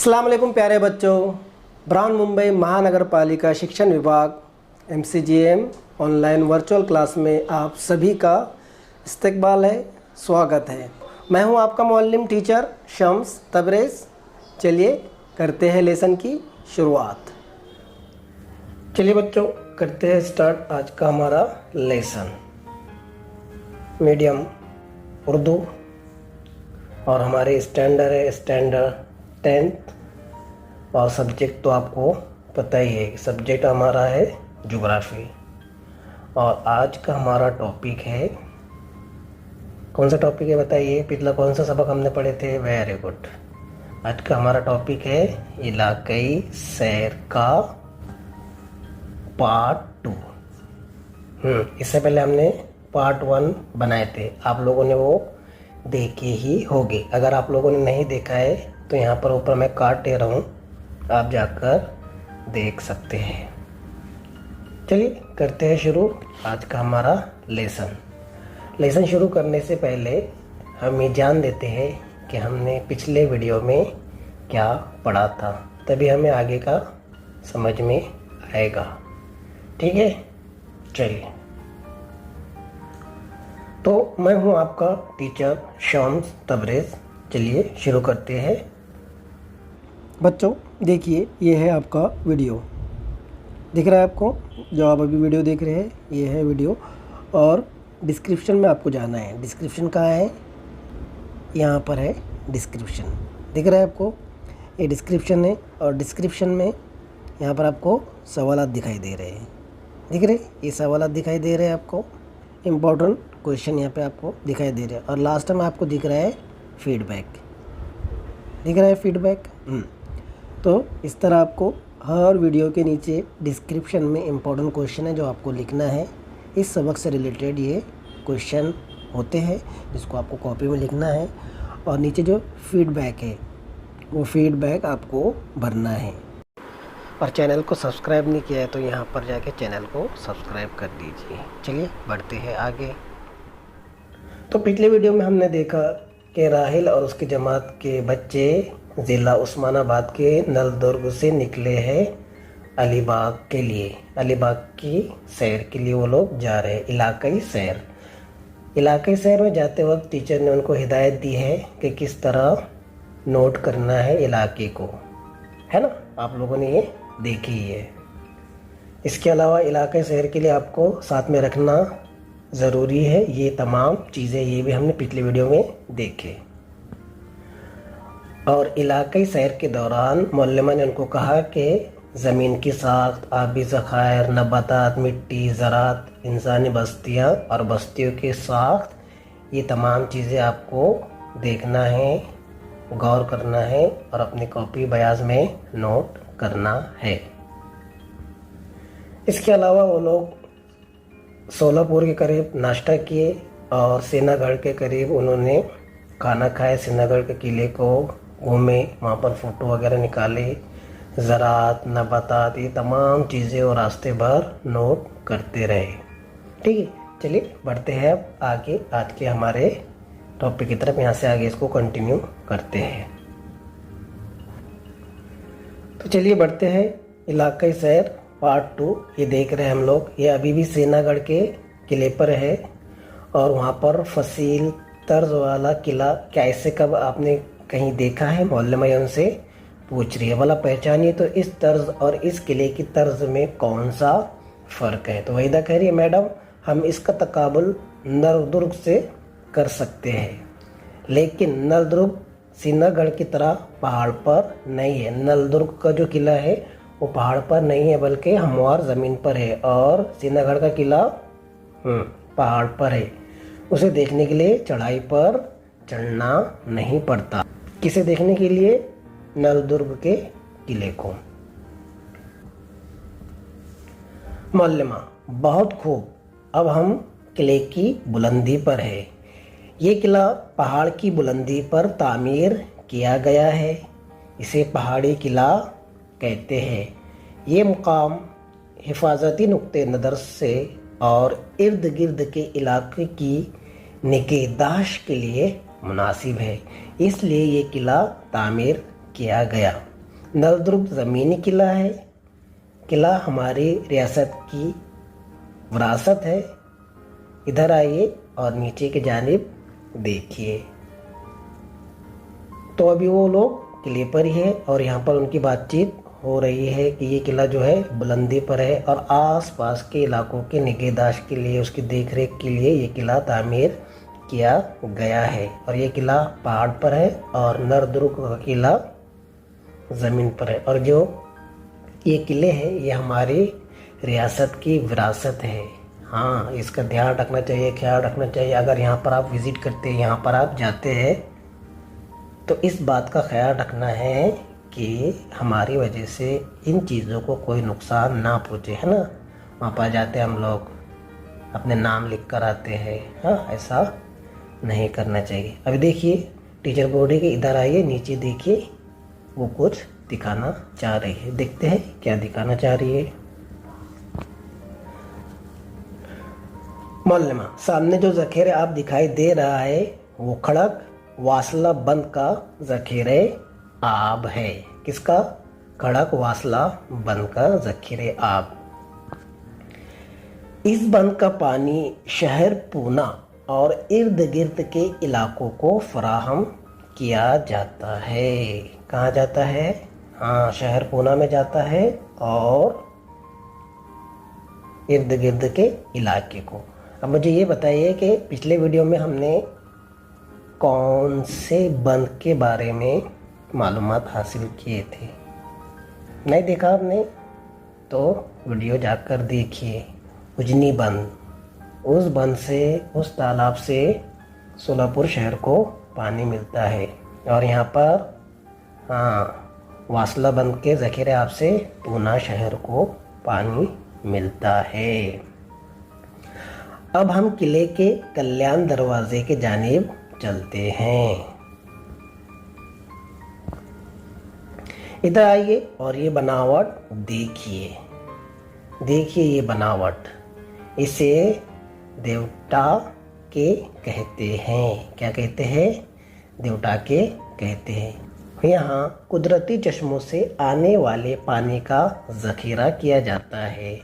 अस्सलाम वालेकुम प्यारे बच्चों। ब्राउन मुंबई महानगर पालिका शिक्षण विभाग MCGM ऑनलाइन वर्चुअल क्लास में आप सभी का इस्तकबाल है, स्वागत है। मैं हूं आपका मुअल्लिम टीचर शम्स तबरेज़। चलिए करते हैं लेसन की शुरुआत। चलिए बच्चों करते हैं स्टार्ट आज का हमारा लेसन। मीडियम उर्दू और हमारे स्टैंडर्ड है स्टैंडर्ड 10th और सब्जेक्ट तो आपको पता ही है, सब्जेक्ट हमारा है ज्योग्राफी। और आज का हमारा टॉपिक है, कौन सा टॉपिक है बताइए? पिछला कौन सा सबक हमने पढ़े थे? Very good. आज का हमारा टॉपिक है इलाकाई सैर का पार्ट 2। इससे पहले हमने पार्ट 1 बनाए थे, आप लोगों ने वो देखे ही होंगे। अगर आप लोगों ने नहीं देखा है तो यहाँ पर ऊपर मैं काट दे रहा हूँ, आप जाकर देख सकते हैं। चलिए करते हैं शुरू आज का हमारा लेसन शुरू करने से पहले हम ये जान देते हैं कि हमने पिछले वीडियो में क्या पढ़ा था, तभी हमें आगे का समझ में आएगा। ठीक है, चलिए। तो मैं हूँ आपका टीचर शम्स तबरेज़। चलिए शुरू करते हैं। बच्चों देखिए, ये है आपका वीडियो, दिख रहा है आपको? जो आप अभी वीडियो देख रहे हैं ये है वीडियो। और डिस्क्रिप्शन में आपको जाना है। डिस्क्रिप्शन कहाँ है? यहाँ पर है डिस्क्रिप्शन, दिख रहा है आपको? ये डिस्क्रिप्शन है और डिस्क्रिप्शन में यहाँ पर आपको सवालात दिखाई दे रहे हैं, दिख रहे? ये सवालात दिखाई दे रहे हैं आपको, इम्पोर्टेंट क्वेश्चन यहाँ पे आपको दिखाई दे रहे हैं। और लास्ट में आपको दिख रहा है फीडबैक, दिख रहा है फीडबैक। तो इस तरह आपको हर वीडियो के नीचे डिस्क्रिप्शन में इम्पोर्टेंट क्वेश्चन है जो आपको लिखना है। इस सबक से रिलेटेड ये क्वेश्चन होते हैं जिसको आपको कॉपी में लिखना है। और नीचे जो फीडबैक है वो फीडबैक आपको भरना है। और चैनल को सब्सक्राइब नहीं किया है तो यहाँ पर जाके चैनल को सब्सक्राइब कर दीजिए। चलिए बढ़ते हैं आगे। तो पिछले वीडियो में हमने देखा कि राहिल और उसकी जमात के बच्चे ज़िला उस्मानाबाद के नलदुर्ग से निकले हैं अलीबाग के लिए। अलीबाग की सैर के लिए वो लोग जा रहे हैं, इलाकाई सैर में जाते वक्त टीचर ने उनको हिदायत दी है कि किस तरह नोट करना है इलाके को, है ना? आप लोगों ने ये देखी ही है। इसके अलावा इलाकाई सैर के लिए आपको साथ में रखना ज़रूरी है ये तमाम चीज़ें, ये भी हमने पिछले वीडियो में देखे। और इलाकाई सैर के दौरान मौलमा ने उनको कहा कि ज़मीन की साख्त, आबी ज़खायर, नबातात, मिट्टी, ज़रात, इंसानी बस्तियाँ और बस्तियों की साख्त, ये तमाम चीज़ें आपको देखना है, गौर करना है और अपनी कॉपी बयाज में नोट करना है। इसके अलावा वो लोग सोलापुर के करीब नाश्ता किए और सेनागढ़ के करीब उन्होंने खाना खाया। सेनागढ़ के किले को घूमे, वहाँ पर फ़ोटो वगैरह निकाले। ज़रात, नबातात, ये तमाम चीज़ें और रास्ते भर नोट करते रहे। ठीक है, चलिए बढ़ते हैं अब आगे आज के हमारे टॉपिक की तरफ। यहाँ से आगे इसको कंटिन्यू करते हैं। तो चलिए बढ़ते हैं इलाकाई सैर पार्ट 2। ये देख रहे हैं हम लोग, ये अभी भी सेनागढ़ के किले पर है। और वहाँ पर फसील तर्ज वाला किला क्या इससे कब आपने कहीं देखा है? मौलमा उनसे पूछ रही है, भला पहचानिए तो इस तर्ज और इस किले की तर्ज में कौन सा फ़र्क है? तो वहीदा कह रही है, मैडम हम इसका तकाबुल नलदुर्ग से कर सकते हैं, लेकिन नलदुर्ग सेनागढ़ की तरह पहाड़ पर नहीं है। नलदुर्ग का जो किला है वो पहाड़ पर नहीं है बल्कि हमवार ज़मीन पर है, और सेनागढ़ का किला पहाड़ पर है। उसे देखने के लिए चढ़ाई पर चढ़ना नहीं पड़ता। किसे देखने के लिए? नलदुर्ग के किले को। मौलमा, बहुत खूब, अब हम किले की बुलंदी पर है। ये किला पहाड़ की बुलंदी पर तामीर किया गया है, इसे पहाड़ी किला कहते हैं। ये मुकाम हिफाजती नुक्ते नज़र से और इर्द गिर्द के इलाके की निगहदाश्त के लिए मुनासिब है, इसलिए ये किला तामीर किया गया। नलदुर्ग ज़मीनी किला है। किला हमारी रियासत की विरासत है। इधर आइए और नीचे की जानिब देखिए। तो अभी वो लोग किले पर ही है और यहाँ पर उनकी बातचीत हो रही है कि ये किला जो है बुलंदी पर है और आसपास के इलाकों के निगहदाश्त के लिए, उसकी देखरेख के लिए ये किला तामीर किया गया है। और ये किला पहाड़ पर है और नलदुर्ग का किला ज़मीन पर है। और जो ये किले हैं ये हमारी रियासत की विरासत है। हाँ, इसका ध्यान रखना चाहिए, ख्याल रखना चाहिए। अगर यहाँ पर आप विज़िट करते हैं, यहाँ पर आप जाते हैं, तो इस बात का ख्याल रखना है कि हमारी वजह से इन चीज़ों को कोई नुकसान ना पहुँचे, है ना। वहाँ पर जाते हैं हम लोग, अपने नाम लिख कर आते हैं। हाँ, ऐसा नहीं करना चाहिए। अभी देखिए टीचर बोर्ड के इधर आइए, नीचे देखिए, वो कुछ दिखाना चाह रही है। देखते हैं क्या दिखाना चाह रही है। मौलमा, सामने जो ज़ख़ीरा आप दिखाई दे रहा है वो खड़क वासला बंद का ज़ख़ीरे आब है। किसका? खड़क वासला बंद का ज़ख़ीरे आब। इस बंद का पानी शहर पूना और इर्द गिर्द के इलाकों को फराहम किया जाता है। कहाँ जाता है? हाँ, शहर पूना में जाता है और इर्द गिर्द के इलाके को। अब मुझे ये बताइए कि पिछले वीडियो में हमने कौन से बंद के बारे में मालूमात हासिल किए थे? नहीं देखा आपने? तो वीडियो जाकर देखिए। उजनी बंद, उस बंद से, उस तालाब से सोलापुर शहर को पानी मिलता है। और यहाँ पर हाँ, वासला बंद के ज़ख़ीरे आब से पूना शहर को पानी मिलता है। अब हम किले के कल्याण दरवाजे के जानिब चलते हैं। इधर आइए और ये बनावट देखिए। देखिए ये बनावट, इसे देवटा के कहते हैं। क्या कहते हैं? देवटा के कहते हैं। यहाँ कुदरती चश्मों से आने वाले पानी का ज़ख़ीरा किया जाता है।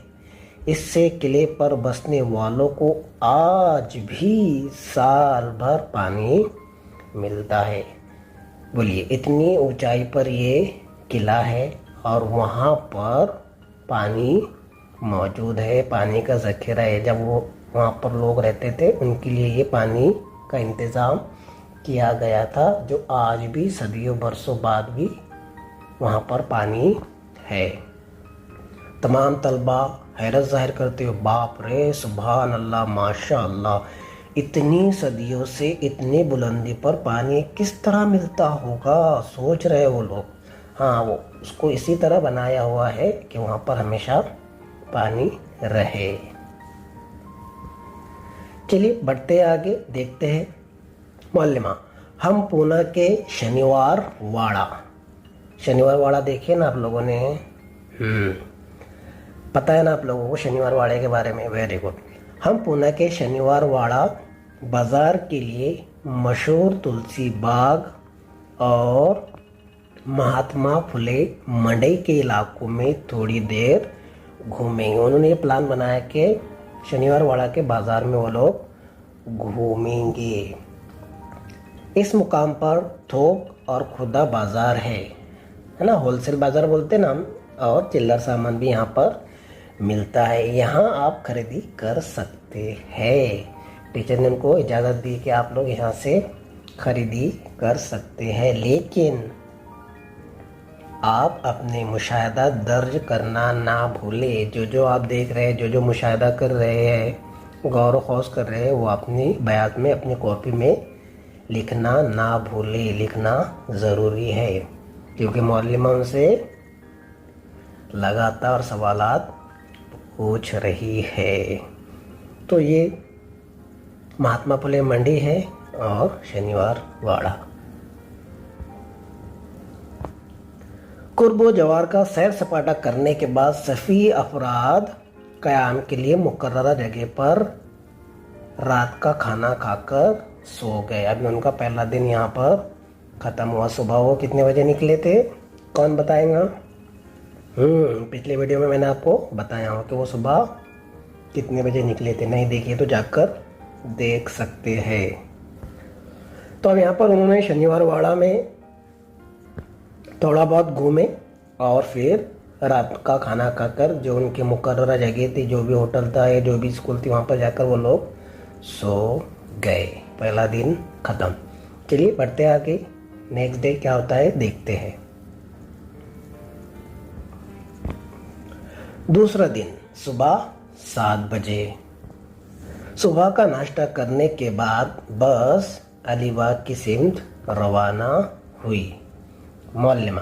इससे किले पर बसने वालों को आज भी साल भर पानी मिलता है। बोलिए, इतनी ऊंचाई पर ये किला है और वहाँ पर पानी मौजूद है, पानी का ज़ख़ीरा है। जब वो वहाँ पर लोग रहते थे उनके लिए ये पानी का इंतज़ाम किया गया था, जो आज भी सदियों बरसों बाद भी वहाँ पर पानी है। तमाम तलबा हैरत ज़ाहिर करते हो, बाप रे, सुभान अल्लाह, माशा अल्लाह, इतनी सदियों से इतनी बुलंदी पर पानी किस तरह मिलता होगा, सोच रहे वो लोग। हाँ, वो उसको इसी तरह बनाया हुआ है कि वहाँ पर हमेशा पानी रहे। चलिए बढ़ते आगे, देखते हैं। मौलमा, हम पूना के शनिवार वाड़ा देखे ना आप लोगों ने? पता है ना आप लोगों को शनिवार वाड़े के बारे में? Very good. हम पूना के शनिवार वाड़ा बाज़ार के लिए मशहूर तुलसी बाग और महात्मा फुले मंडी के इलाकों में थोड़ी देर घूमेंगे। उन्होंने ये प्लान बनाया कि शनिवार वाड़ा के बाज़ार में वो लोग घूमेंगे। इस मुकाम पर थोक और खुदा बाज़ार है ना, होलसेल बाज़ार बोलते ना हम, और चिल्लर सामान भी यहाँ पर मिलता है। यहाँ आप खरीदी कर सकते हैं। टीचर ने उनको इजाज़त दी कि आप लोग यहाँ से खरीदी कर सकते हैं, लेकिन आप अपने मुशाहिदा दर्ज करना ना भूलें। जो आप देख रहे हैं, जो मुशाहिदा कर रहे हैं, गौर खौस कर रहे हैं, वो अपनी बयात में, अपनी कॉपी में लिखना ना भूलें। लिखना ज़रूरी है क्योंकि मौलमा उनसे लगातार सवालात पूछ रही है। तो ये महात्मा फुले मंडी है और शनिवार वाड़ा। कुर्बो जवार का सैर सपाटा करने के बाद सफ़ी अफराद क़याम के लिए मुकर्ररा जगह पर रात का खाना खाकर सो गए। अभी उनका पहला दिन यहाँ पर ख़त्म हुआ। सुबह वो कितने बजे निकले थे? कौन बताएगा? पिछले वीडियो में मैंने आपको बताया हूँ कि वो सुबह कितने बजे निकले थे। नहीं देखिए तो जाकर देख सकते हैं। तो अब यहाँ पर उन्होंने शनिवार वाड़ा में थोड़ा बहुत घूमे और फिर रात का खाना खाकर जो उनकी मुकर्ररा जगह थी, जो भी होटल था या जो भी स्कूल थी, वहाँ पर जाकर वो लोग सो गए। पहला दिन ख़त्म। चलिए बढ़ते आगे, नेक्स्ट डे क्या होता है देखते हैं। दूसरा दिन सुबह 7 बजे सुबह का नाश्ता करने के बाद बस अलीबाग की सिमत रवाना हुई। मौलिमा,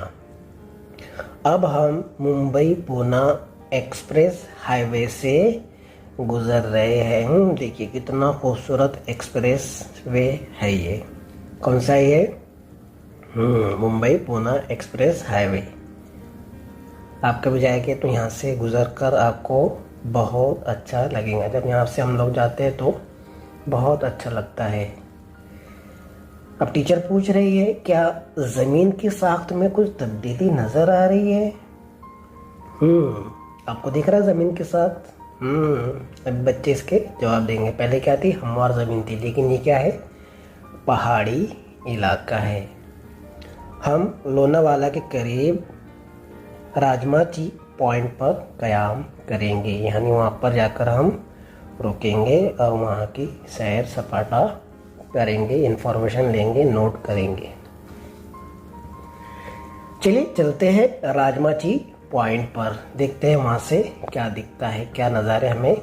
अब हम मुंबई पूना एक्सप्रेस हाईवे से गुजर रहे हैं। देखिए कितना खूबसूरत एक्सप्रेस वे है ये। कौन सा ये? Mumbai Poona express highway. आप कभी जाएंगे तो यहाँ से गुजर कर आपको बहुत अच्छा लगेगा। जब यहाँ से हम लोग जाते हैं तो बहुत अच्छा लगता है। अब टीचर पूछ रही है, क्या ज़मीन की साख्त में कुछ तब्दीली नज़र आ रही है? आपको दिख रहा है ज़मीन की साख्त? अब बच्चे इसके जवाब देंगे। पहले क्या थी? हमवार ज़मीन थी, लेकिन ये क्या है? पहाड़ी इलाका है। हम लोनावाला के करीब राजमाची पॉइंट पर क़याम करेंगे, यानी वहाँ पर जाकर हम रुकेंगे और वहाँ की सैर सपाटा करेंगे, इंफॉर्मेशन लेंगे, नोट करेंगे। चलिए चलते हैं राजमाची पॉइंट पर, देखते हैं वहाँ से क्या दिखता है, क्या नज़ारे हमें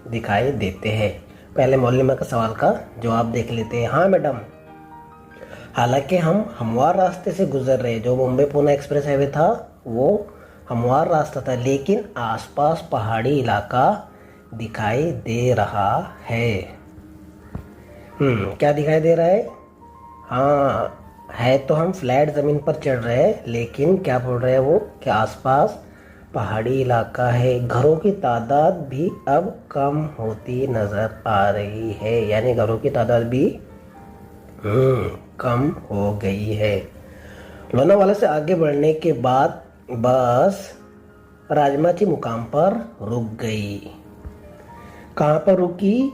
दिखाई देते हैं। पहले मौलिमा का सवाल का जवाब देख लेते हैं। हाँ मैडम, हालांकि हम हमवार रास्ते से गुजर रहे, जो मुंबई पुणे एक्सप्रेस हाईवे था वो हमवार रास्ता था, लेकिन आसपास पहाड़ी इलाका दिखाई दे रहा है। क्या दिखाई दे रहा है? हाँ है तो हम फ्लैट ज़मीन पर चढ़ रहे हैं, लेकिन क्या बोल रहे हैं वो कि आसपास पहाड़ी इलाका है। घरों की तादाद भी अब कम होती नज़र आ रही है, यानी घरों की तादाद भी कम हो गई है। लोनावाला से आगे बढ़ने के बाद बस राजमाची मुकाम पर रुक गई। कहाँ पर रुकी?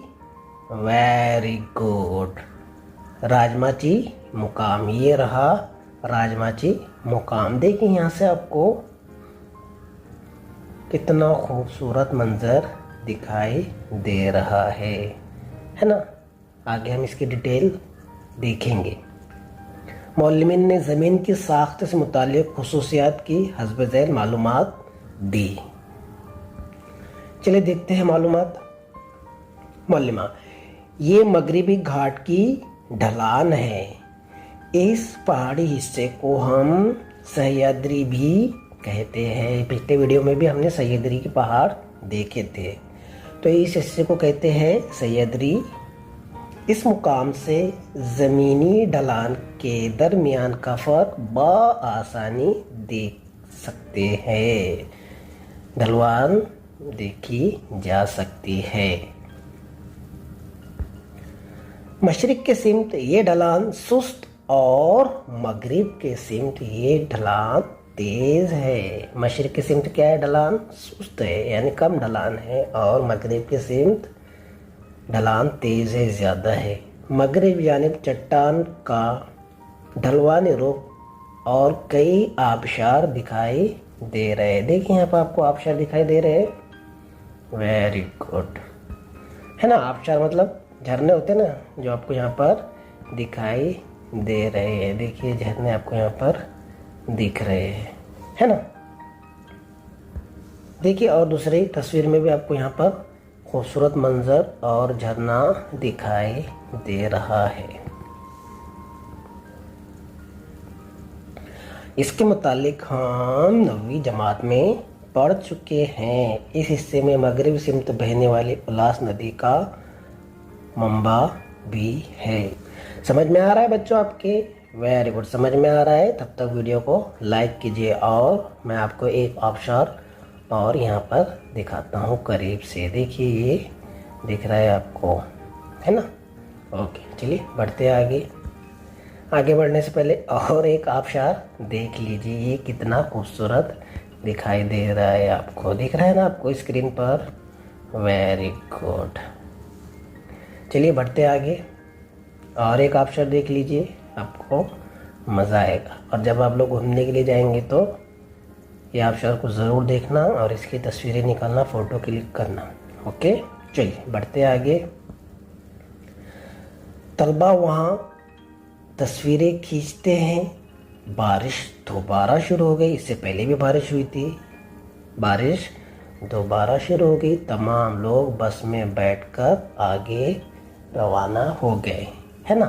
वेरी गुड, राजमाची मुकाम। ये रहा राजमाची मुकाम। देखिए यहाँ से आपको कितना खूबसूरत मंजर दिखाई दे रहा है ना। आगे हम इसकी डिटेल देखेंगे। मौलमिन ने ज़मीन की साख्त से मुताल्लिक़ खुसूसियात की हस्ब ज़ैल मालूमात दी। चलिए देखते हैं मालूमात। मौलिमा, ये मगरिबी घाट की ढलान है। इस पहाड़ी हिस्से को हम सह्याद्री भी कहते हैं। पिछले वीडियो में भी हमने सह्याद्री के पहाड़ देखे थे, तो इस हिस्से को कहते हैं सह्याद्री। इस मुकाम से ज़मीनी ढलान के दरमियान का फ़र्क बआसानी देख सकते हैं। ढलवान देखी जा सकती है। मशरिक़ के सिमत ये ढलान सुस्त और मगरिब के सिमत ये ढलान तेज़ है। मशरिक़ के सिमत क्या है? ढलान सुस्त है, यानी कम ढलान है, और मगरिब के सिमत ढलान तेज़ है, ज़्यादा है। मगरिब यानी चट्टान का ढलवानी रुख और कई आबशार दिखाई दे रहे हैं। देखिए यहाँ पर आपको आबशार दिखाई दे रहे हैं। वेरी गुड, है ना। आबशार मतलब झरने होते हैं ना, जो आपको यहाँ पर दिखाई दे रहे हैं। देखिए झरने आपको यहाँ पर दिख रहे हैं, है ना। देखिए और दूसरी तस्वीर में भी आपको यहाँ पर खूबसूरत मंजर और झरना दिखाई दे रहा है। इसके मुतालिक हम 9वीं जमात में पढ़ चुके हैं। इस हिस्से में मगरिब सिमत बहने वाली उलास नदी का मंबा भी है। समझ में आ रहा है बच्चों आपके? वेरी गुड, समझ में आ रहा है। तब तक वीडियो को लाइक कीजिए और मैं आपको एक आबशार और यहाँ पर दिखाता हूँ करीब से। देखिए ये दिख रहा है आपको, है ना। ओके चलिए बढ़ते आगे। आगे बढ़ने से पहले और एक आबशार देख लीजिए, ये कितना खूबसूरत दिखाई दे रहा है आपको, दिख रहा है ना आपको स्क्रीन पर। Very good. चलिए बढ़ते आगे, और एक आबशार देख लीजिए, आपको मज़ा आएगा। और जब आप लोग घूमने के लिए जाएंगे तो ये आबशार को ज़रूर देखना और इसकी तस्वीरें निकालना, फ़ोटो क्लिक करना। ओके, चलिए बढ़ते आगे। तलबा वहाँ तस्वीरें खींचते हैं। बारिश दोबारा शुरू हो गई, इससे पहले भी बारिश हुई थी। बारिश दोबारा शुरू हो गई, तमाम लोग बस में बैठकर आगे रवाना हो गए, है ना।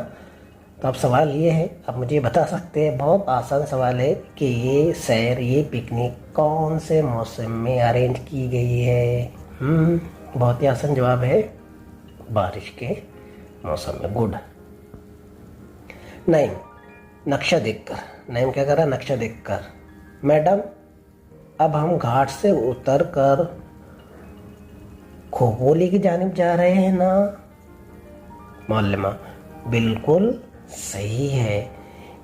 तो अब सवाल ये है, आप मुझे बता सकते हैं, बहुत आसान सवाल है, कि ये सैर, ये पिकनिक कौन से मौसम में अरेंज की गई है? बहुत ही आसान जवाब है, बारिश के मौसम में। गुड। नईम, नक्शा देखकर। नईम क्या कर रहा है? नक्शा देखकर। मैडम, अब हम घाट से उतर कर खोपोली की जानिब जा रहे हैं ना? मौलमा, बिल्कुल सही है,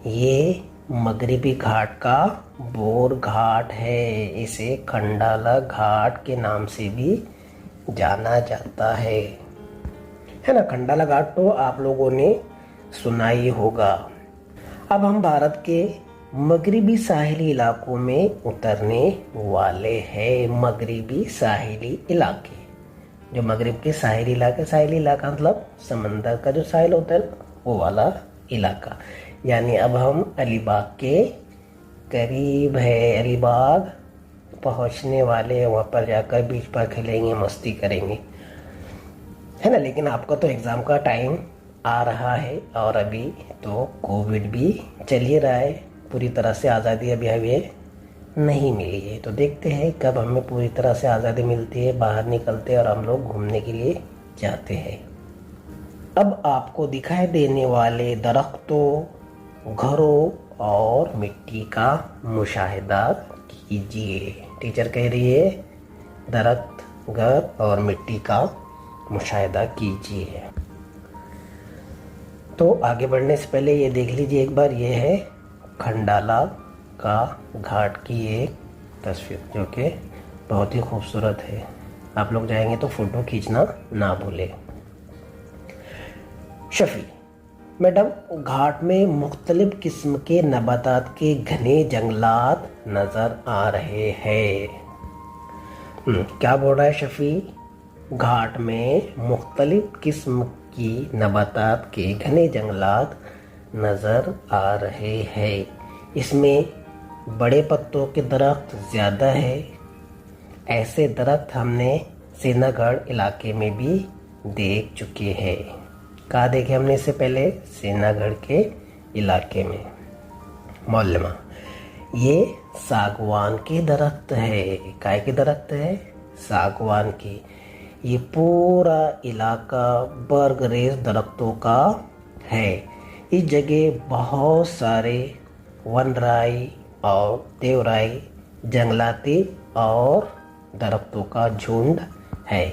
ये मगरिबी घाट का बोर घाट है, इसे खंडाला घाट के नाम से भी जाना जाता है ना। खंडाला घाट तो आप लोगों ने सुना ही होगा। अब हम भारत के मगरिबी साहिली इलाकों में उतरने वाले हैं। मगरिबी साहिली इलाके, जो मगरिब के साहिली इलाका मतलब समंदर का जो साहिल होता है वो वाला इलाका। यानी अब हम अलीबाग के करीब है, अलीबाग पहुंचने वाले हैं। वहाँ पर जाकर बीच पर खेलेंगे, मस्ती करेंगे, है ना। लेकिन आपका तो एग्ज़ाम का टाइम आ रहा है और अभी तो कोविड भी चल ही रहा है, पूरी तरह से आज़ादी अभी हमें नहीं मिली है। तो देखते हैं कब हमें पूरी तरह से आज़ादी मिलती है, बाहर निकलते हैं और हम लोग घूमने के लिए जाते हैं। अब आपको दिखाई देने वाले दरख्तों, घरों और मिट्टी का मुशाहिदा कीजिए। टीचर कह रही है दरख्त, घर और मिट्टी का मुशाहिदा कीजिए। तो आगे बढ़ने से पहले ये देख लीजिए एक बार, ये है खंडाला का घाट की एक तस्वीर, जो कि बहुत ही खूबसूरत है। आप लोग जाएंगे तो फ़ोटो खींचना ना भूलें। शफी, मैडम, घाट में मुख्तलिफ किस्म के नबातात के घने जंगलात नज़र आ रहे हैं। क्या बोल रहा है शफी? घाट में मुख्तलिफ किस्म की नबातात के घने जंगलात नज़र आ रहे हैं। इसमें बड़े पत्तों के दरख्त ज़्यादा है। ऐसे दरख्त हमने सेनागढ़ इलाके में भी देख चुके हैं। कहाँ देखे हमने इससे पहले? सेनागढ़ के इलाके में। मौलमा, ये सागवान के दरख्त है। काय के दरख्त है? सागवान के। ये पूरा इलाका बरगरेज दरख्तों का है। इस जगह बहुत सारे वनराई और देवराई, जंगलाती और दरख्तों का झुंड है।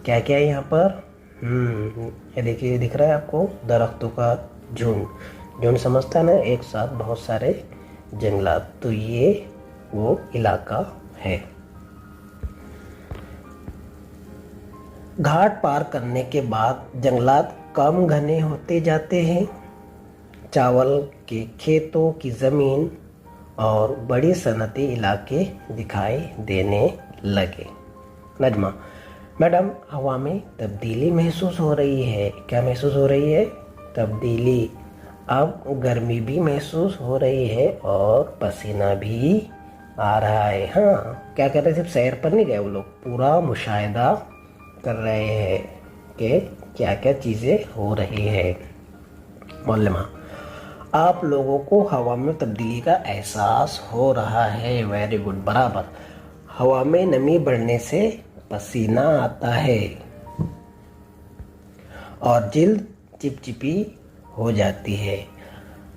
क्या क्या है यहाँ पर? ये देखिए, दिख रहा है आपको, दरख्तों का झुंड समझता है ना, एक साथ बहुत सारे जंगलात। तो ये वो इलाका है। घाट पार करने के बाद जंगलात कम घने होते जाते हैं। चावल के खेतों की ज़मीन और बड़ी सनती इलाके दिखाई देने लगे। नजमा, मैडम, हवा में तब्दीली महसूस हो रही है। क्या महसूस हो रही है? तब्दीली। अब गर्मी भी महसूस हो रही है और पसीना भी आ रहा है। हाँ, क्या कर रहे, सिर्फ सैर पर नहीं गए वो लोग, पूरा मुशाहिदा कर रहे हैं कि क्या क्या चीज़ें हो रही है। मौलमा, आप लोगों को हवा में तब्दीली का एहसास हो रहा है। वेरी गुड, बराबर। हवा में नमी बढ़ने से पसीना आता है और जिल्द चिपचिपी हो जाती है।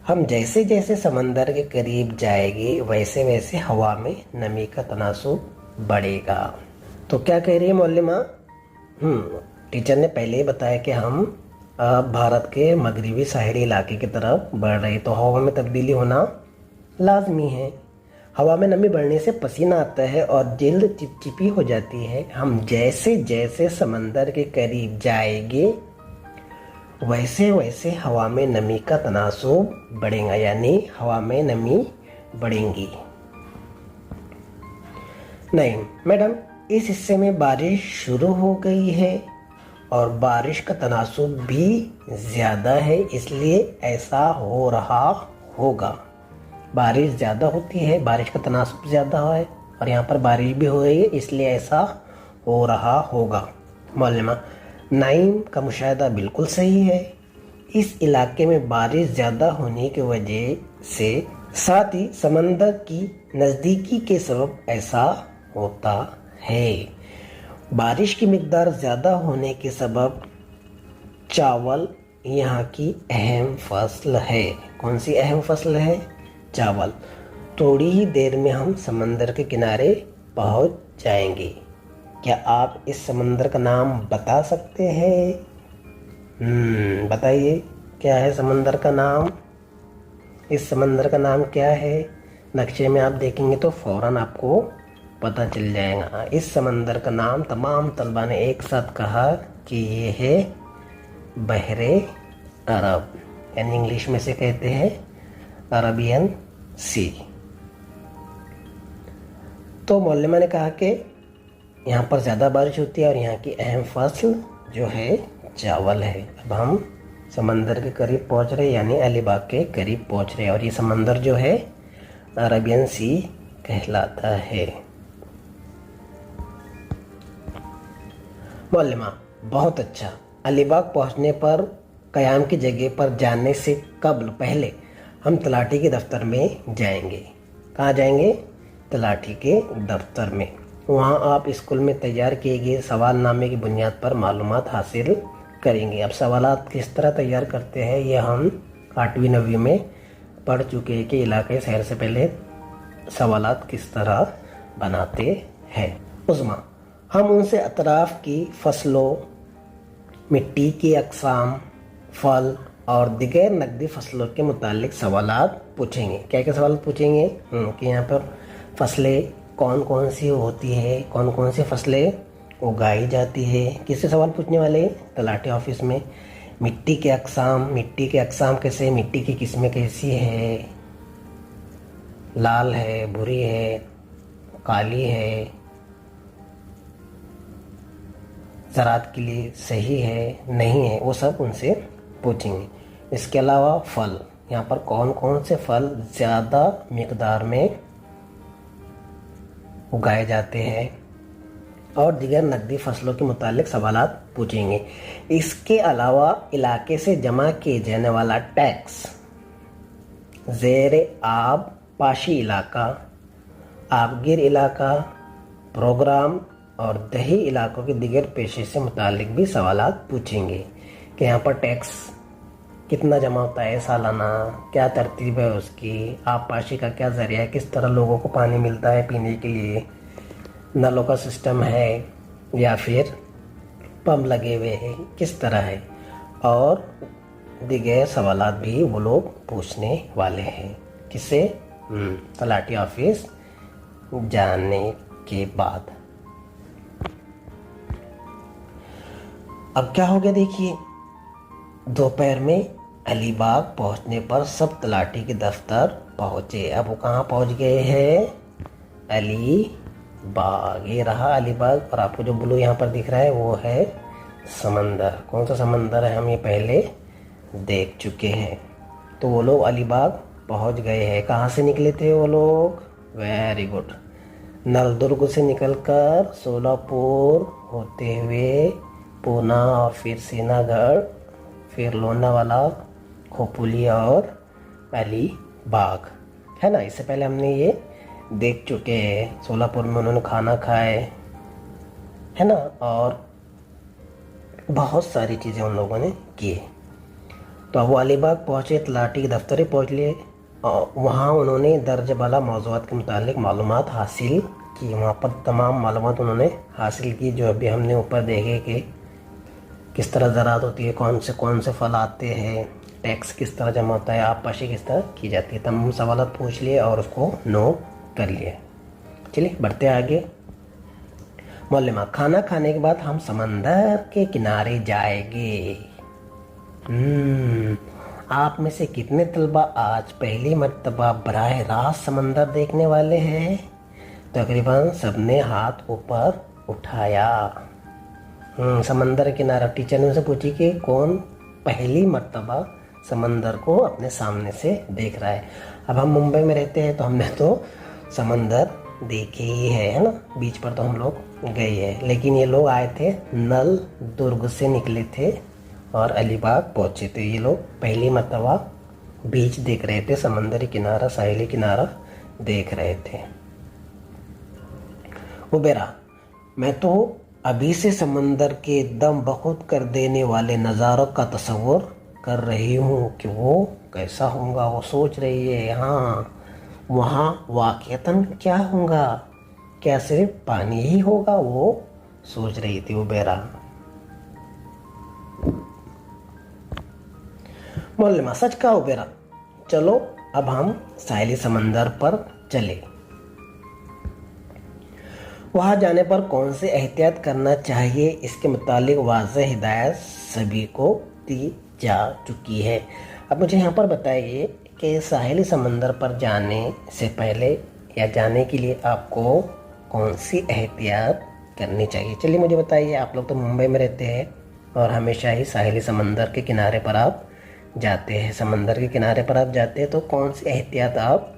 हम जैसे जैसे समंदर के करीब जाएंगे वैसे वैसे हवा में नमी का तनासुब बढ़ेगा। तो क्या कह रही है मौलमा? टीचर ने पहले ही बताया कि हम अब भारत के मगरबी साहिली इलाके की तरफ बढ़ रही, तो हवा में तब्दीली होना लाजमी है। हवा में नमी बढ़ने से पसीना आता है और जल्द चिपचिपी हो जाती है। हम जैसे जैसे समंदर के करीब जाएंगे वैसे वैसे हवा में नमी का तनासुब बढ़ेगा, यानी हवा में नमी बढ़ेंगी। नहीं मैडम, इस हिस्से में बारिश शुरू हो गई है और बारिश का तनासुब भी ज़्यादा है, इसलिए ऐसा हो रहा होगा। बारिश ज़्यादा होती है, बारिश का तनासुब ज़्यादा है और यहाँ पर बारिश भी हो रही है, इसलिए ऐसा हो रहा होगा। मौलमा, नाइम का मुशाहिदा बिल्कुल सही है। इस इलाके में बारिश ज़्यादा होने की वजह से, साथ ही समंदर की नज़दीकी के सबब ऐसा होता है। बारिश की मिकदार ज़्यादा होने के सबब चावल यहाँ की अहम फसल है। कौन सी अहम फसल है? चावल। थोड़ी ही देर में हम समंदर के किनारे पहुँच जाएंगे। क्या आप इस समंदर का नाम बता सकते हैं? बताइए, क्या है समंदर का नाम? इस समंदर का नाम क्या है? नक्शे में आप देखेंगे तो फौरन आपको पता चल जाएगा। इस समंदर का नाम तमाम तलबा ने एक साथ कहा कि ये है बहरे अरब, यानी इंग्लिश में से कहते हैं अरबियन सी। तो मौलमा ने कहा कि यहाँ पर ज़्यादा बारिश होती है और यहाँ की अहम फसल जो है चावल है। अब हम समंदर के करीब पहुँच रहे, यानी अलीबाग के करीब पहुँच रहे, और ये समंदर जो है अरबियन सी कहलाता है। मौलमा, बहुत अच्छा। अलीबाग पहुँचने पर क़याम की जगह पर जाने से पहले हम तलाठी के दफ्तर में जाएंगे। कहाँ जाएंगे? तलाठी के दफ्तर में। वहाँ आप स्कूल में तैयार किए गए सवालनामे की बुनियाद पर मालूमात हासिल करेंगे। अब सवालात किस तरह तैयार करते हैं ये हम 8वीं 9वीं में पढ़ चुके हैं कि इलाके शहर से पहले सवालात किस तरह बनाते हैं। उज़्मा, हम उनसे अतराफ़ की फसलों, मिट्टी की अक़साम, फल और दिगर नकदी फसलों के मुतालिक सवालात पूछेंगे। क्या क्या सवाल पूछेंगे? कि यहाँ पर फसलें कौन कौन सी होती है, कौन कौन सी फसलें उगाई जाती है। किससे सवाल पूछने वाले? तलाठी ऑफिस में। मिट्टी के अक़साम कैसे, मिट्टी की किस्में कैसी है, लाल है, भूरी है, काली है, ज़राअत के लिए सही है, नहीं है, वो सब उनसे पूछेंगे। इसके अलावा फल, यहाँ पर कौन कौन से फल ज़्यादा मिकदार में उगाए जाते हैं, और दीगर नकदी फसलों के मुतालिक सवालात पूछेंगे। इसके अलावा इलाके से जमा किए जाने वाला टैक्स, ज़ेर आब पाशी इलाका, आबगिर इलाका, प्रोग्राम और दही इलाकों के दीगर पेशे से मुतालिक भी सवालात पूछेंगे कि यहाँ पर टैक्स कितना जमा होता है सालाना, क्या तरतीब है उसकी, आब पाशी का क्या ज़रिया है, किस तरह लोगों को पानी मिलता है पीने के लिए, नलों का सिस्टम है या फिर पंप लगे हुए हैं, किस तरह है, और दीगर सवालात भी वो लोग पूछने वाले हैं। किससे? तलाठी ऑफिस जाने के बाद। अब क्या हो गया देखिए, दोपहर में अलीबाग पहुंचने पर सब तलाठी के दफ्तर पहुंचे। अब वो कहाँ पहुंच गए हैं? अलीबाग। ये रहा अलीबाग, और आपको जो ब्लू यहाँ पर दिख रहा है वो है समंदर। कौन सा समंदर है हम ये पहले देख चुके हैं। तो वो लोग अलीबाग पहुंच गए हैं। कहाँ से निकले थे वो लोग? वेरी गुड, नलदुर्ग से निकलकर सोलापुर होते हुए पूना और फिर सीनागढ़, फिर लोनावाला, खोपोली और अलीबाग, है ना। इससे पहले हमने ये देख चुके हैं। सोलापुर में उन्होंने खाना खाए, है ना, और बहुत सारी चीज़ें उन लोगों ने की। तो अब वो अलीबाग पहुँचे, तलाठी के दफ्तर पहुँच लिए और वहाँ उन्होंने दर्ज बाला मौज़ूआत के मुतालिक मालूमात हासिल की। वहाँ पर तमाम मालूमात उन्होंने हासिल की जो अभी हमने ऊपर देखे कि किस तरह ज़राअत होती है, कौन से फल आते हैं, टैक्स किस तरह जमा होता है, आबपाशी किस तरह की जाती है। तमाम सवाल पूछ लिए और उसको नोट कर लिए। चलिए बढ़ते आगे। मौलिमा, खाना खाने के बाद हम समंदर के किनारे जाएंगे। आप में से कितने तलबा आज पहली मर्तबा बराह रास्त समंदर देखने वाले हैं? तकरीबन सबने हाथ ऊपर उठाया। समंदर किनारा, टीचर ने उनसे पूछी कि कौन पहली मर्तबा समंदर को अपने सामने से देख रहा है। अब हम मुंबई में रहते हैं तो हमने तो समंदर देखे ही है ना, बीच पर तो हम लोग गए हैं। लेकिन ये लोग आए थे, नल दुर्ग से निकले थे और अलीबाग पहुँचे थे। ये लोग पहली मर्तबा बीच देख रहे थे, समंदरी किनारा, साहिली किनारा देख रहे थे। उबेरा, मैं तो अभी से समंदर के दम बखुद कर देने वाले नज़ारों का तस्वुर कर रही हूँ कि वो कैसा होगा। वो सोच रही है, हाँ वहाँ वाक़ईतन क्या होगा, क्या सिर्फ पानी ही होगा, वो सोच रही थी उबेरा। मौलिमा, सच कहा उबेरा, चलो अब हम साहिली समंदर पर चले। वहाँ जाने पर कौन से एहतियात करना चाहिए, इसके मुतालिक वाज़ेह हिदायत सभी को दी जा चुकी है। अब मुझे यहाँ पर बताइए कि साहिली समंदर पर जाने से पहले या जाने के लिए आपको कौन सी एहतियात करनी चाहिए। चलिए मुझे बताइए, आप लोग तो मुंबई में रहते हैं और हमेशा ही साहिली समंदर के किनारे पर आप जाते हैं, समंदर के किनारे पर आप जाते हैं, तो कौन सी एहतियात आप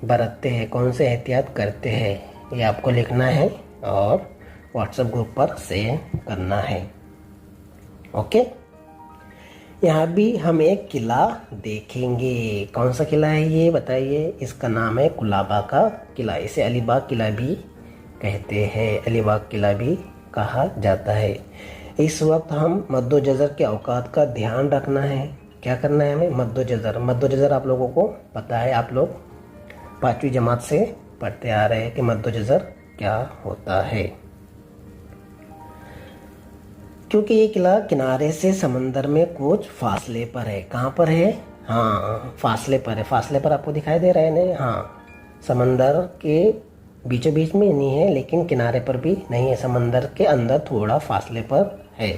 बरतते हैं, कौन से एहतियात करते हैं, ये आपको लिखना है और व्हाट्सएप ग्रुप पर शेयर करना है। ओके। यहाँ भी हम एक किला देखेंगे। कौन सा किला है ये बताइए। इसका नाम है कुलाबा का किला। इसे अलीबाग किला भी कहते हैं, अलीबाग किला भी कहा जाता है। इस वक्त हम मद्दो जज़र के औकात का ध्यान रखना है। क्या करना है हमें? मद्दो जज़र आप लोगों को पता है, आप लोग 5वीं जमात से पढ़ते आ रहे हैं कि मद्दो जज़र क्या होता है। क्योंकि ये किला किनारे से समंदर में कुछ फासले पर है। कहाँ पर है? हाँ, फासले पर है। फासले पर आपको दिखाई दे रहा है ना? हाँ, समंदर के बीचों बीच में नहीं है, लेकिन किनारे पर भी नहीं है, समंदर के अंदर थोड़ा फासले पर है।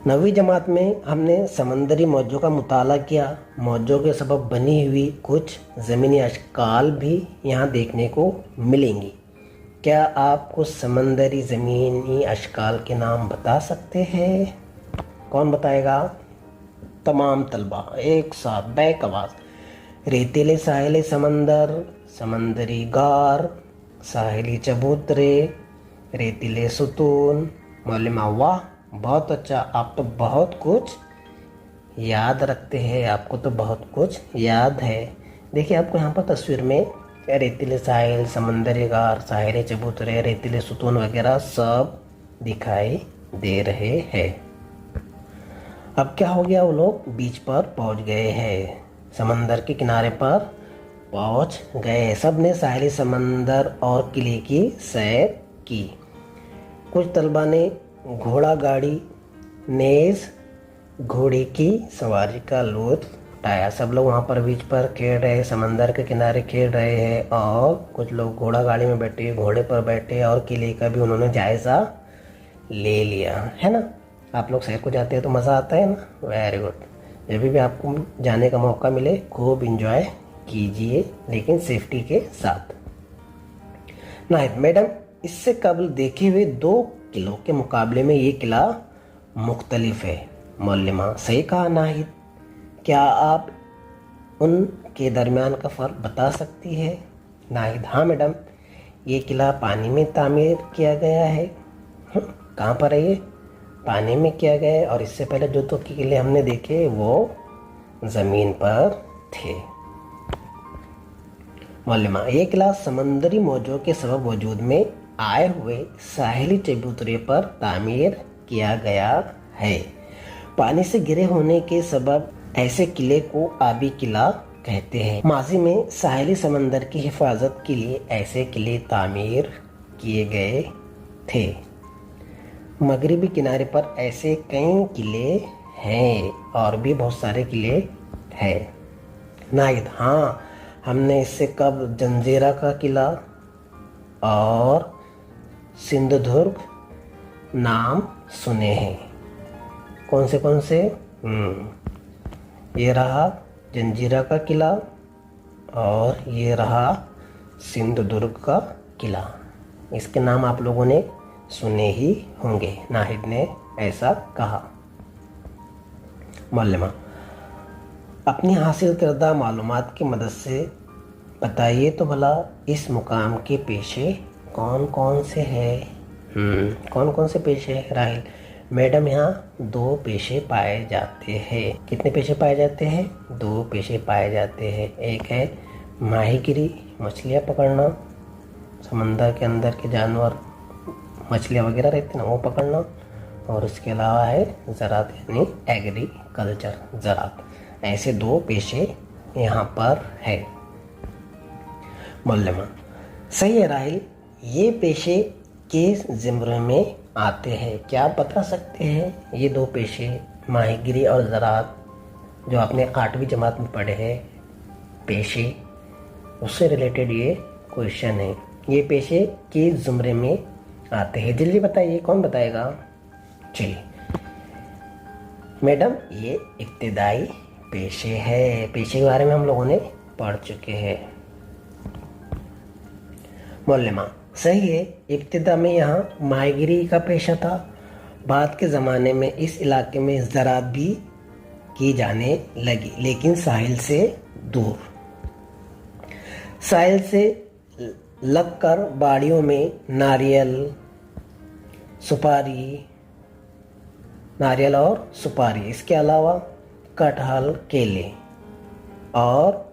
9वीं जमात में हमने समंदरी मौजों का मुताला किया। मौजों के सबब बनी हुई कुछ ज़मीनी अशकाल भी यहाँ देखने को मिलेंगी। क्या आप कुछ समंदरी ज़मीनी अशकाल के नाम बता सकते हैं? कौन बताएगा? तमाम तलबा एक साथ बैक आवाज़। रेतीले साहिल समंदर, समंदरी गार, साहिली चबूतरे, रेतीले सुतून। मौलिमा, वाह बहुत अच्छा, आप तो बहुत कुछ याद रखते हैं, आपको तो बहुत कुछ याद है। देखिए आपको यहाँ पर तस्वीर में रेतीले साहिल, समंदरी गार, साहिल चबूतरे, रेतीले सुतून वगैरह सब दिखाई दे रहे हैं। अब क्या हो गया, वो लोग बीच पर पहुंच गए हैं, समंदर के किनारे पर पहुंच गए। सब ने साहिली समंदर और किले की सैर की। कुछ तलबा ने घोड़ा गाड़ी, नेज़ घोड़े की सवारी का लुत्फ उठाया। सब लोग वहाँ पर बीच पर खेल रहे हैं, समंदर के किनारे खेल रहे हैं, और कुछ लोग घोड़ा गाड़ी में बैठे, घोड़े पर बैठे, और किले का भी उन्होंने जायज़ा ले लिया, है ना। आप लोग शहर को जाते हैं तो मज़ा आता है ना। Very good. जब भी आपको जाने का मौका मिले खूब इंजॉय कीजिए, लेकिन सेफ्टी के साथ। नाहिद, मैडम इससे कबल देखे हुए 2 किलों के मुकाबले में ये किला मुख्तलिफ है। मौलिमा, सही कहा नाहिद, क्या आप उनके दरमियान का फ़र्क बता सकती है? नाहिद, हाँ मैडम, ये किला पानी में तामीर किया गया है। कहाँ पर है ये? पानी में किया गया है, और इससे पहले जो 2 किले हमने देखे वो ज़मीन पर थे। मौलिमा, ये किला समंदरी मौजों के सबब वजूद में आए हुए साहिली चबूतरे पर तामीर किया गया है। पानी से घिरे होने के सबब ऐसे किले को आबी किला कहते हैं। माजी में साहिली समंदर की हिफाजत के लिए ऐसे किले तामीर किए गए थे। मगरिबी किनारे पर ऐसे कई किले हैं और भी बहुत सारे किले हैं। नाहिद, हाँ, हमने इससे कब जंजीरा का किला और सिंधुदुर्ग नाम सुने हैं। कौन से? ये रहा जंजीरा का किला और ये रहा सिंधुदुर्ग का किला। इसके नाम आप लोगों ने सुने ही होंगे। नाहिद ने ऐसा कहा। मौलमा, अपनी हासिल करदा मालूमात की मदद से बताइए तो भला इस मुकाम के पेशे कौन कौन से हैं। कौन कौन से पेशे हैं राहिल? मैडम, यहाँ 2 पेशे पाए जाते हैं। कितने पेशे पाए जाते हैं? 2 पेशे पाए जाते हैं। एक है माहीगिरी, मछलियाँ पकड़ना, समंदर के अंदर के जानवर मछलियाँ वगैरह रहती हैं ना, वो पकड़ना। और इसके अलावा है ज़रात यानी एग्रीकल्चर, ज़रात। ऐसे 2 पेशे यहाँ पर है। मौलमा, सही है राहिल, ये पेशे किस ज़िम्मे में आते हैं? क्या आप बता सकते हैं ये 2 पेशे माहीगिरी और ज़रात जो आपने 8वीं जमात में पढ़े हैं पेशे, उससे रिलेटेड ये क्वेश्चन है। ये पेशे किस ज़ुमरे में आते हैं? जल्दी बताइए, कौन बताएगा? चलिए मैडम, ये इब्तिदाई पेशे है। पेशे के बारे में हम लोगों ने पढ़ चुके हैं। मौलमा, सही है, इब्तिदा में यहाँ माहीगिरी का पेशा था। बाद के ज़माने में इस इलाके में ज़राअत भी की जाने लगी, लेकिन साहिल से दूर। साहिल से लगकर बाड़ियों में नारियल और सुपारी, इसके अलावा कटहल, केले और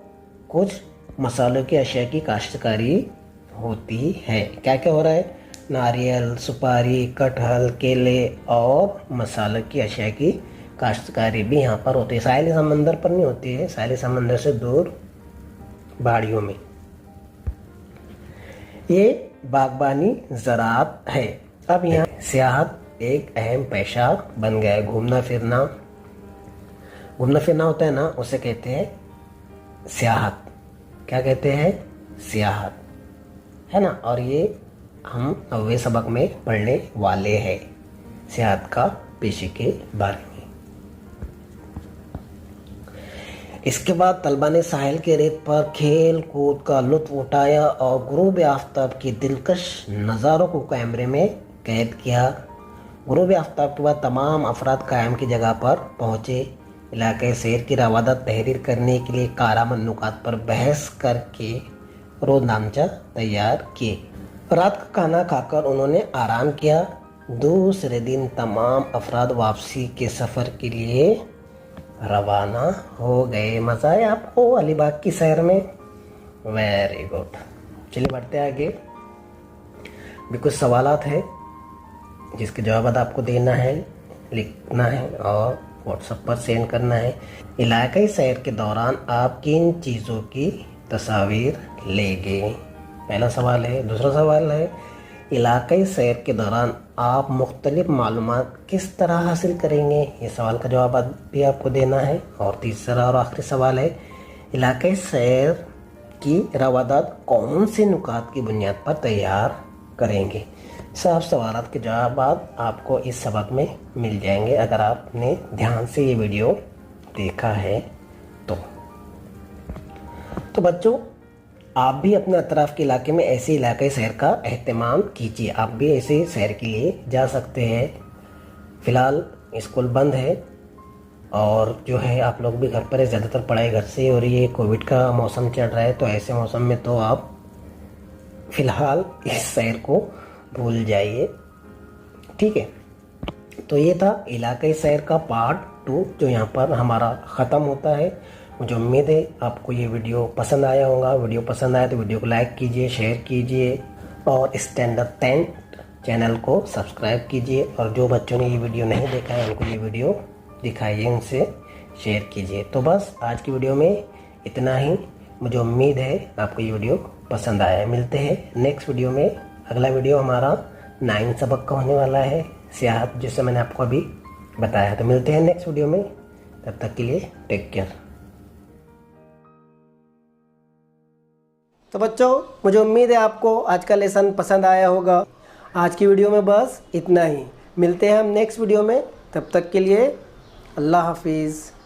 कुछ मसालों की अशिया की काश्तकारी होती है। क्या क्या हो रहा है? नारियल, सुपारी, कटहल, केले और मसालों की अशिया की काश्तकारी भी यहाँ पर होती है। साहिल समंदर पर नहीं होती है, साहिल समंदर से दूर बाड़ियों में। ये बागबानी ज़राअत है। अब यहाँ सियाहत एक अहम पेशा बन गया है। घूमना फिरना होता है ना, उसे कहते हैं सियाहत। क्या कहते हैं? सियाहत, है ना। और ये हम 9वें सबक में पढ़ने वाले हैं सियाहत का पेशे के बारे में। इसके बाद तलबा ने साहिल के रेत पर खेल कूद का लुत्फ उठाया और गुरूब आफ्ताब के दिलकश नज़ारों को कैमरे में कैद किया। गुरूब आफ्ताब के बाद तमाम अफराद क़याम की जगह पर पहुँचे। इलाके सैर की रवादात तहरीर करने के लिए कारामंद नुकात पर बहस करके रोज़नामचा तैयार किए। रात का खाना खाकर उन्होंने आराम किया। दूसरे दिन तमाम अफराद वापसी के सफ़र के लिए रवाना हो गए। मज़ा आया आपको अलीबाग की सैर में? Very good. चलिए बढ़ते आगे। भी कुछ सवालात हैं जिसके जवाब आपको देना है, लिखना है और व्हाट्सएप पर सेंड करना है। इलाकाई सैर के दौरान आप किन चीज़ों की तस्वीर लेंगे? पहला सवाल है। दूसरा सवाल है, इलाकाई सैर के दौरान आप मुख्तलिफ मालूमात किस तरह हासिल करेंगे? ये सवाल का जवाब भी आपको देना है। और तीसरा और आखिरी सवाल है, इलाकाई सैर की रवादात कौन से नुकात की बुनियाद पर तैयार करेंगे? सब सवालात के जवाब आपको इस सबक में मिल जाएंगे अगर आपने ध्यान से ये वीडियो देखा है तो बच्चों, आप भी अपने अतराफ़ के इलाके में ऐसे इलाके सैर का एहतमाम कीजिए। आप भी ऐसे सैर के लिए जा सकते हैं। फ़िलहाल स्कूल बंद है और जो है आप लोग भी घर पर है, ज़्यादातर पढ़ाई घर से हो रही है। कोविड का मौसम चल रहा है, तो ऐसे मौसम में तो आप फ़िलहाल इस सैर को भूल जाइए, ठीक है। तो ये था इलाकाई सैर का पार्ट 2 जो यहाँ पर हमारा ख़त्म होता है। मुझे उम्मीद है आपको ये वीडियो पसंद आया होगा। वीडियो पसंद आया तो वीडियो को लाइक कीजिए, शेयर कीजिए और स्टैंडर्ड 10 चैनल को सब्सक्राइब कीजिए। और जो बच्चों ने ये वीडियो नहीं देखा है उनको ये वीडियो दिखाइए, उनसे शेयर कीजिए। तो बस आज की वीडियो में इतना ही। मुझे उम्मीद है आपको ये वीडियो पसंद आया है। मिलते हैं नेक्स्ट वीडियो में। अगला वीडियो हमारा 9 सबक का होने वाला है। सियाहत जैसे मैंने आपको अभी बताया। तो मिलते हैं नेक्स्ट वीडियो में, तब तक के लिए टेक केयर। तो बच्चों, मुझे उम्मीद है आपको आज का लेसन पसंद आया होगा। आज की वीडियो में बस इतना ही। मिलते हैं हम नेक्स्ट वीडियो में, तब तक के लिए अल्लाह हाफिज़।